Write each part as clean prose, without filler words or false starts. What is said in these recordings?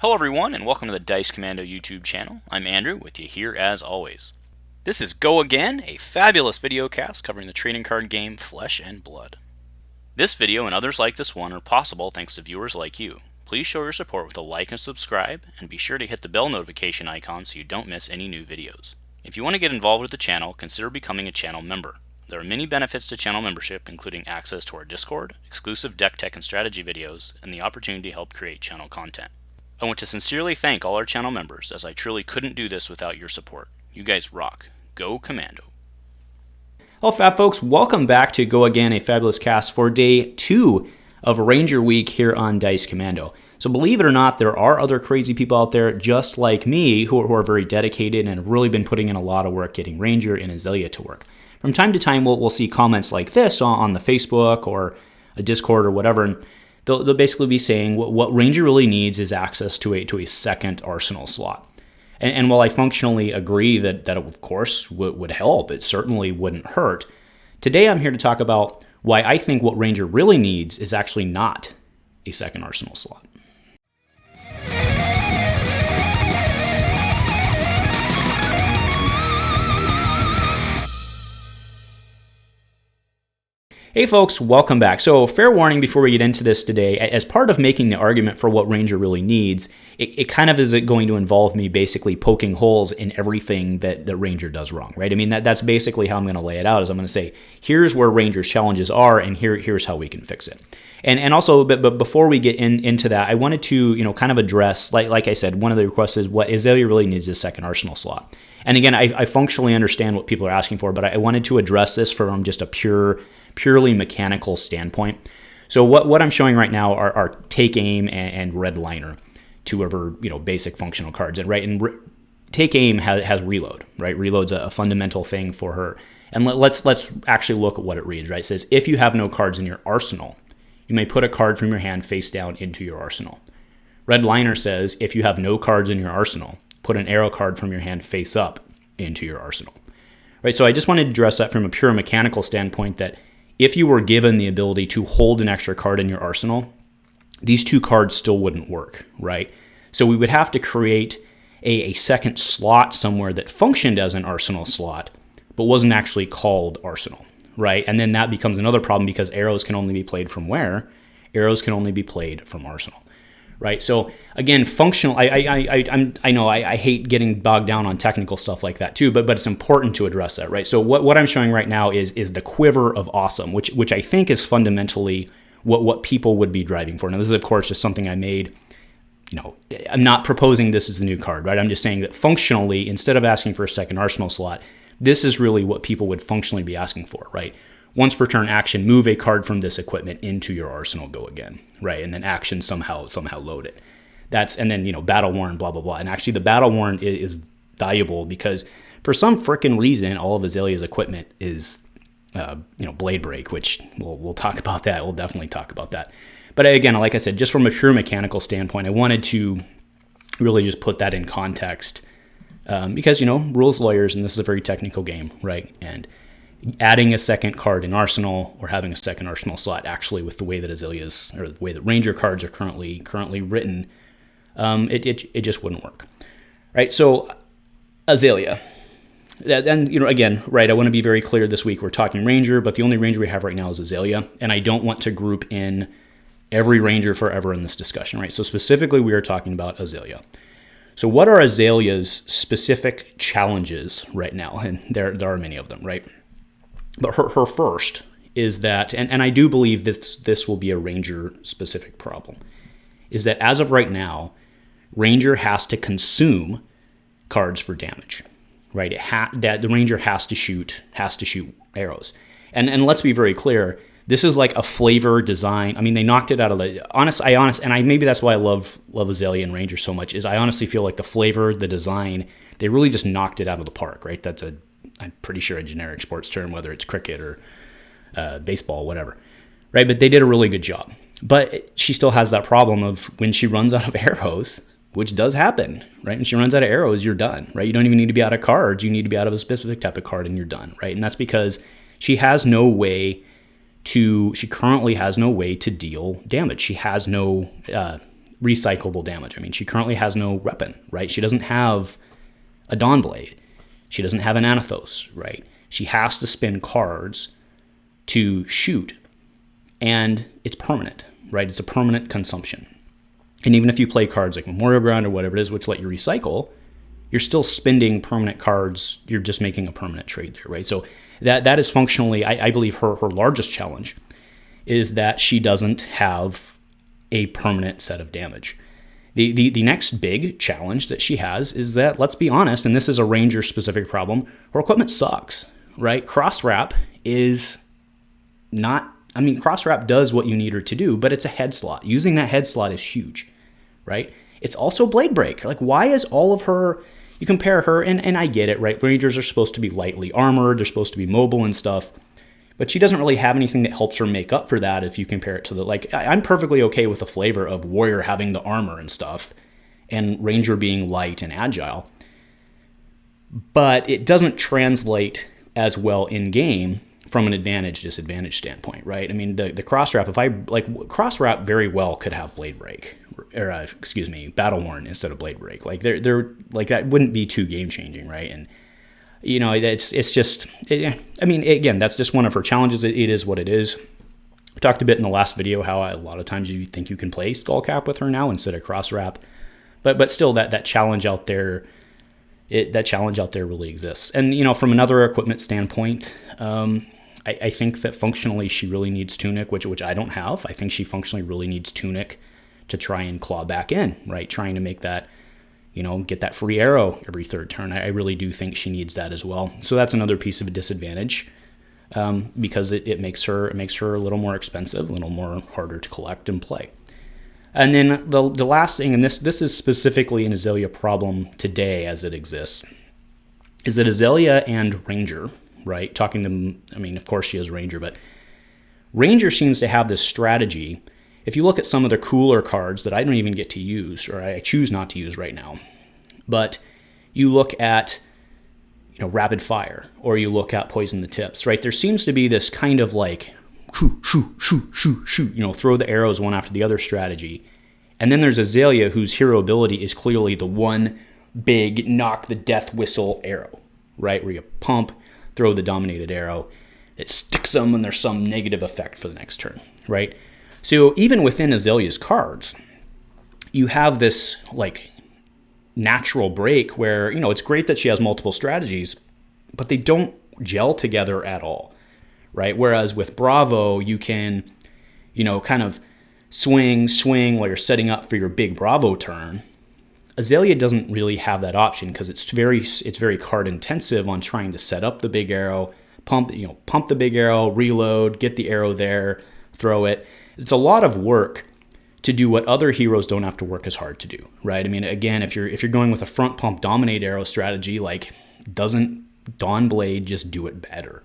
Hello everyone, and welcome to the Dice Commando YouTube channel. I'm Andrew, with you here as always. This is Go Again, a fabulous video cast covering the trading card game Flesh and Blood. This video and others like this one are possible thanks to viewers like you. Please show your support with a like and subscribe, and be sure to hit the bell notification icon so you don't miss any new videos. If you want to get involved with the channel, consider becoming a channel member. There are many benefits to channel membership, including access to our Discord, exclusive deck tech and strategy videos, and the opportunity to help create channel content. I want to sincerely thank all our channel members, as I truly couldn't do this without your support. You guys rock. Go Commando. Hello Fab folks, welcome back to Go Again, a fabulous cast for day 2 of Ranger Week here on Dice Commando. So believe it or not, there are other crazy people out there just like me who are very dedicated and have really been putting in a lot of work getting Ranger and Azalea to work. From time to time, we'll see comments like this on the Facebook or a Discord or whatever, and they'll basically be saying what Ranger really needs is access to a second arsenal slot. And while I functionally agree that of course would help, it certainly wouldn't hurt. Today I'm here to talk about why I think what Ranger really needs is actually not a second arsenal slot. Hey folks, welcome back. So fair warning before we get into this today, as part of making the argument for what Ranger really needs, it kind of is going to involve me basically poking holes in everything that Ranger does wrong, right? I mean, that's basically how I'm going to lay it out, is I'm going to say, here's where Ranger's challenges are, and here's how we can fix it. And also, but before we get into that, I wanted to, kind of address, like I said, one of the requests is what Azalea really needs is a second arsenal slot. And again, I functionally understand what people are asking for, but I wanted to address this from just a purely mechanical standpoint. So what I'm showing right now are Take Aim and Red Liner, two of her basic functional cards. And Take Aim has Reload, right? Reload's a fundamental thing for her. And let's actually look at what it reads, right? It says, if you have no cards in your arsenal, you may put a card from your hand face down into your arsenal. Red Liner says, if you have no cards in your arsenal, put an arrow card from your hand face up into your arsenal. Right? So I just wanted to address that from a pure mechanical standpoint, that if you were given the ability to hold an extra card in your arsenal, these two cards still wouldn't work, right? So we would have to create a second slot somewhere that functioned as an arsenal slot, but wasn't actually called arsenal, right? And then that becomes another problem, because arrows can only be played from where? Arrows can only be played from arsenal, right? So again, functional, I know I hate getting bogged down on technical stuff like that too, but it's important to address that, right? So what I'm showing right now is the quiver of awesome, which I think is fundamentally what people would be driving for. Now this is of course just something I made. I'm not proposing this as a new card, right? I'm just saying that functionally, instead of asking for a second arsenal slot, this is really what people would functionally be asking for, right? Once per turn action, move a card from this equipment into your arsenal, go again, right? And then action somehow load it. And then, battle worn, blah, blah, blah. And actually the battle worn is valuable because for some frickin' reason, all of Azalea's equipment is, blade break, which we'll talk about that. We'll definitely talk about that. But again, like I said, just from a pure mechanical standpoint, I wanted to really just put that in context because, rules lawyers, and this is a very technical game, right? And adding a second card in arsenal or having a second arsenal slot, actually with the way that Azalea's, or the way that Ranger cards are currently written, it just wouldn't work, right? So Azalea, and again, right, I want to be very clear this week, we're talking Ranger, but the only Ranger we have right now is Azalea, and I don't want to group in every Ranger forever in this discussion, right? So specifically, we are talking about Azalea. So what are Azalea's specific challenges right now? And there are many of them, right? But her first is that, and I do believe this will be a Ranger-specific problem, is that as of right now, Ranger has to consume cards for damage, right? That the Ranger has to shoot arrows, and let's be very clear. This is like a flavor design. I mean, they knocked it out of the maybe that's why I love Azalea and Ranger so much, is I honestly feel like the flavor, the design, they really just knocked it out of the park, right? That's I'm pretty sure a generic sports term, whether it's cricket or baseball, whatever, right? But they did a really good job. But she still has that problem of when she runs out of arrows, which does happen, right? When she runs out of arrows, you're done, right? You don't even need to be out of cards. You need to be out of a specific type of card and you're done, right? And that's because she currently has no way to deal damage. She has no recyclable damage. I mean, she currently has no weapon, right? She doesn't have a Dawnblade. She doesn't have an Anathos, right? She has to spin cards to shoot, and it's permanent, right? It's a permanent consumption. And even if you play cards like Memorial Ground or whatever it is, which let you recycle, you're still spending permanent cards. You're just making a permanent trade there, right? So that is functionally, I believe, her largest challenge is that she doesn't have a permanent set of damage. The next big challenge that she has is that, let's be honest, and this is a Ranger-specific problem, her equipment sucks, right? Cross-Wrap is not, I mean, Cross-Wrap does what you need her to do, but it's a head slot. Using that head slot is huge, right? It's also Blade Break. Like, why is all of her, you compare her, and I get it, right? Rangers are supposed to be lightly armored, they're supposed to be mobile and stuff, but she doesn't really have anything that helps her make up for that if you compare it to the, like, I'm perfectly okay with the flavor of Warrior having the armor and stuff, and Ranger being light and agile, but it doesn't translate as well in-game from an advantage-disadvantage standpoint, right? I mean, the cross-wrap, cross-wrap very well could have Blade Break, or, Battle Worn instead of Blade Break. Like, they're like, that wouldn't be too game-changing, right? And, you know, it's just, I mean, again, that's just one of her challenges. It is what it is. We talked a bit in the last video how a lot of times you think you can play Skullcap with her now instead of cross-wrap, but still that challenge out there, that challenge out there really exists. And, you know, from another equipment standpoint, I think that functionally she really needs Tunic, which I don't have. I think she functionally really needs Tunic to try and claw back in, right? Trying to make that, you know, get that free arrow every third turn. I really do think she needs that as well. So that's another piece of a disadvantage, because it makes her a little more expensive, a little more harder to collect and play. And then the last thing, and this is specifically an Azalea problem today as it exists, is that Azalea and Ranger, right? Talking to, I mean, of course she is Ranger, but Ranger seems to have this strategy. If you look at some of the cooler cards that I don't even get to use, or I choose not to use right now, but you look at, you know, Rapid Fire, or you look at Poison the Tips, right? There seems to be this kind of like, shoot, you know, throw the arrows one after the other strategy. And then there's Azalea, whose hero ability is clearly the one big knock the death whistle arrow, right? Where you pump, throw the dominated arrow, it sticks them, and there's some negative effect for the next turn, right? So even within Azalea's cards, you have this like natural break where, you know, it's great that she has multiple strategies, but they don't gel together at all, right? Whereas with Bravo, you can, you know, kind of swing while you're setting up for your big Bravo turn. Azalea doesn't really have that option because it's very card intensive on trying to set up the big arrow, pump the big arrow, reload, get the arrow there, throw it. It's a lot of work to do what other heroes don't have to work as hard to do, right? I mean, again, if you're going with a front pump dominate arrow strategy, like, doesn't Dawnblade just do it better?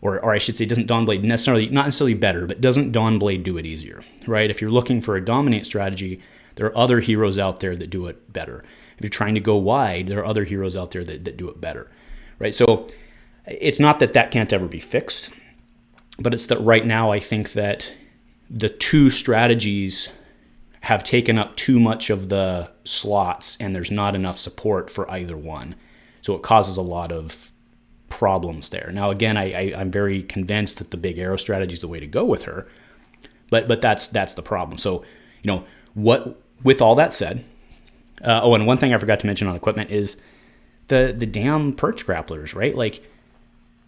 Or I should say, doesn't Dawnblade not necessarily better, but doesn't Dawnblade do it easier, right? If you're looking for a dominate strategy, there are other heroes out there that do it better. If you're trying to go wide, there are other heroes out there that do it better, right? So it's not that can't ever be fixed, but it's that right now I think that the two strategies have taken up too much of the slots and there's not enough support for either one. So it causes a lot of problems there. Now, again, I'm very convinced that the big arrow strategy is the way to go with her, but that's the problem. So, you know, with all that said, and one thing I forgot to mention on equipment is the damn perch grapplers, right? Like,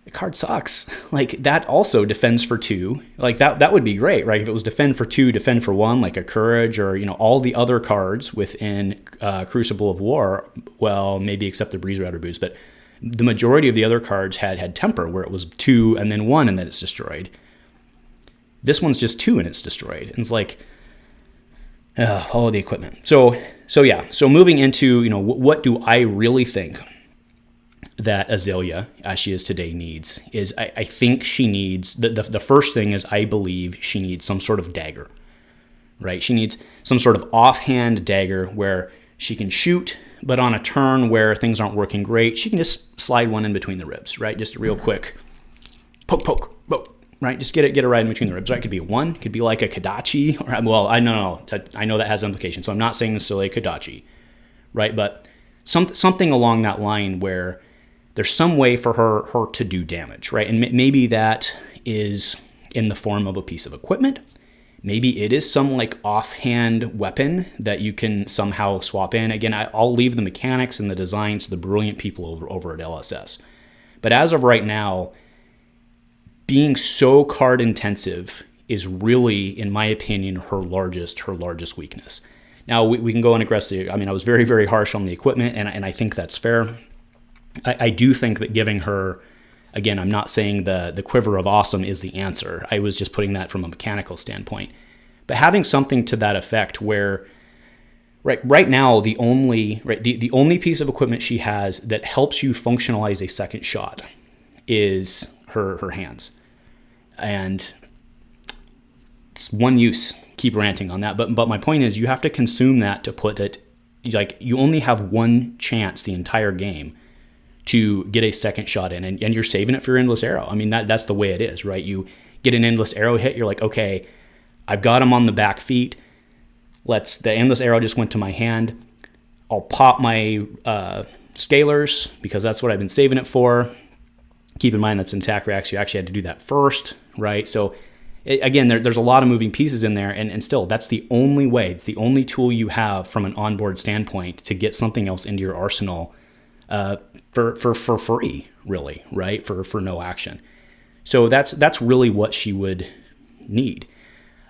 the card sucks. Like, that also defends for 2. Like, that would be great, right? If it was defend for 2, defend for 1, like a Courage, or, you know, all the other cards within Crucible of War, well, maybe except the Breeze Router boost, but the majority of the other cards had Temper, where it was 2 and then 1 and then it's destroyed. This one's just 2 and it's destroyed. And it's like, all the equipment. So yeah. So moving into, you know, what do I really think that Azalea, as she is today, needs is I think she needs, the first thing is I believe she needs some sort of dagger, right? She needs some sort of offhand dagger where she can shoot, but on a turn where things aren't working great, she can just slide one in between the ribs, right? Just a real quick poke, right? Just get it right in between the ribs. Right? It could be a 1, could be like a Kodachi, or well, I know that has implications. So I'm not saying necessarily a Kodachi, right? But something along that line where there's some way for her to do damage, right? And maybe that is in the form of a piece of equipment. Maybe it is some like offhand weapon that you can somehow swap in. Again, I'll leave the mechanics and the design to the brilliant people over at LSS. But as of right now, being so card intensive is really, in my opinion, her largest weakness. Now, we can go on aggressive. I mean, I was very, very harsh on the equipment, and I think that's fair. I do think that giving her, again, I'm not saying the Quiver of Awesome is the answer. I was just putting that from a mechanical standpoint. But having something to that effect where right now the only piece of equipment she has that helps you functionalize a second shot is her hands. And it's one use. Keep ranting on that. But my point is you have to consume that to put it, like, you only have one chance the entire game to get a second shot in, and you're saving it for your Endless Arrow. I mean, that's the way it is, right? You get an Endless Arrow hit, you're like, okay, I've got him on the back feet. The Endless Arrow just went to my hand. I'll pop my Scalers, because that's what I've been saving it for. Keep in mind that's in attack reacts. You actually had to do that first, right? So, again, there's a lot of moving pieces in there, and still, that's the only way. It's the only tool you have from an onboard standpoint to get something else into your arsenal for free, really, right? For no action. So that's really what she would need.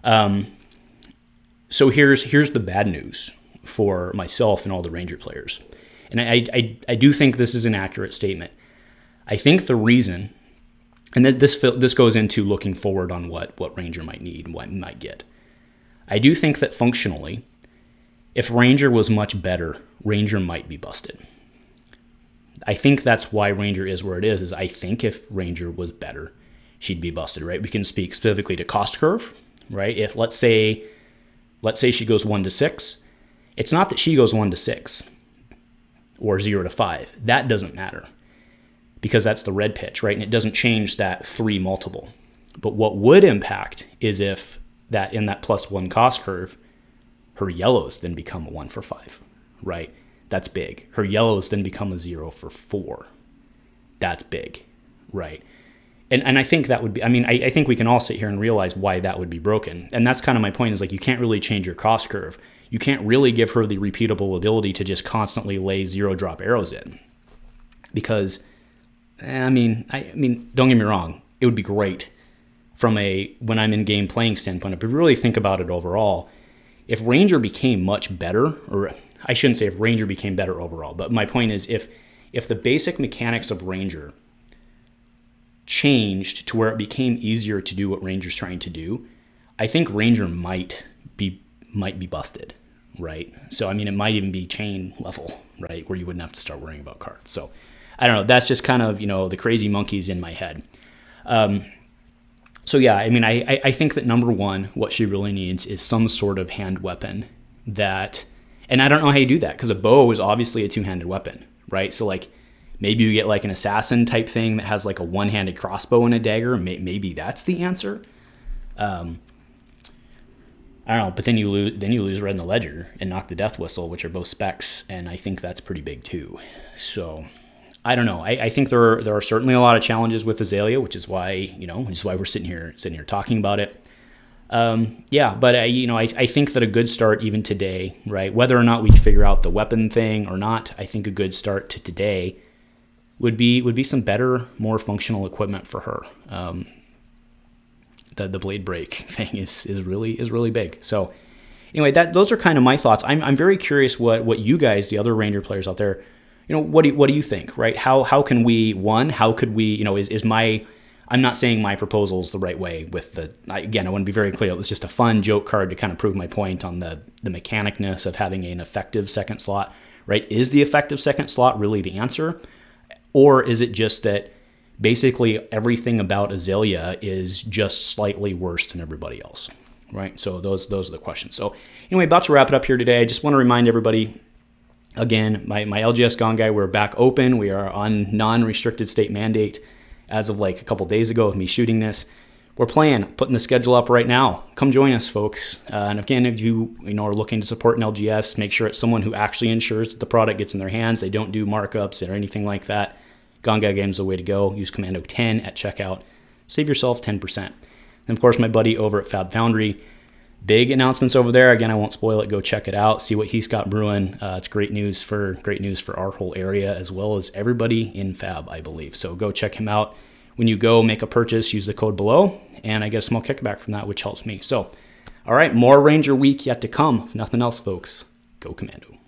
So here's the bad news for myself and all the Ranger players. And I do think this is an accurate statement. I think the reason, and this goes into looking forward on what Ranger might need and what might get. I do think that functionally, if Ranger was much better, Ranger might be busted. I think that's why Ranger is where it is I think if Ranger was better, she'd be busted, right? We can speak specifically to cost curve, right? If let's say she goes 1 to 6, it's not that she goes 1 to 6 or 0 to 5. That doesn't matter because that's the red pitch, right? And it doesn't change that 3 multiple. But what would impact is if that in that +1 cost curve, her yellows then become a 1 for 5, right? That's big. Her yellows then become a 0 for 4. That's big, right? And I think that would be, I mean, I think we can all sit here and realize why that would be broken. And that's kind of my point is like, you can't really change your cost curve. You can't really give her the repeatable ability to just constantly lay 0-drop arrows in. Because, I mean, don't get me wrong. It would be great from a, when I'm in game playing standpoint, but really think about it overall. If Ranger became much better, or I shouldn't say if Ranger became better overall, but my point is if the basic mechanics of Ranger changed to where it became easier to do what Ranger's trying to do, I think Ranger might be busted, right? So, I mean, it might even be Chane level, right, where you wouldn't have to start worrying about cards. So, I don't know. That's just kind of, the crazy monkeys in my head. So, yeah, I mean, I think that number one, what she really needs is some sort of hand weapon that, and I don't know how you do that, because a bow is obviously a two-handed weapon, right? So, like, maybe you get like an assassin type thing that has like a one-handed crossbow and a dagger. Maybe that's the answer. I don't know, but then you lose Red in the Ledger and Knock the Death Whistle, which are both specs, and I think that's pretty big too. So I don't know. I think there are certainly a lot of challenges with Azalea, which is why we're sitting here talking about it. But I think that a good start even today, right? Whether or not we figure out the weapon thing or not, I think a good start to today would be some better, more functional equipment for her. The blade break thing is really big. So anyway, those are kind of my thoughts. I'm very curious what you guys, the other Ranger players out there, what do you think, right? How can we, how could we, I'm not saying my proposal is the right way with again, I want to be very clear. It was just a fun joke card to kind of prove my point on the mechanicness of having an effective second slot, right? Is the effective second slot really the answer? Or is it just that basically everything about Azalea is just slightly worse than everybody else, right? So those are the questions. So anyway, about to wrap it up here today. I just want to remind everybody, again, my LGS Gone Guy, we're back open. We are on non-restricted state mandate as of like a couple days ago of me shooting this. we're putting the schedule up right now. Come join us, folks. And again, if you are looking to support an LGS, make sure it's someone who actually ensures that the product gets in their hands. They don't do markups or anything like that. Ganga Game's the way to go. Use Commando 10 at checkout. Save yourself 10%. And of course, my buddy over at Fab Foundry, big announcements over there. Again, I won't spoil it. Go check it out. See what he's got brewing. It's great news for our whole area, as well as everybody in Fab, I believe. So go check him out. When you go make a purchase, use the code below, and I get a small kickback from that, which helps me. So, all right, more Ranger Week yet to come. If nothing else, folks, go Commando.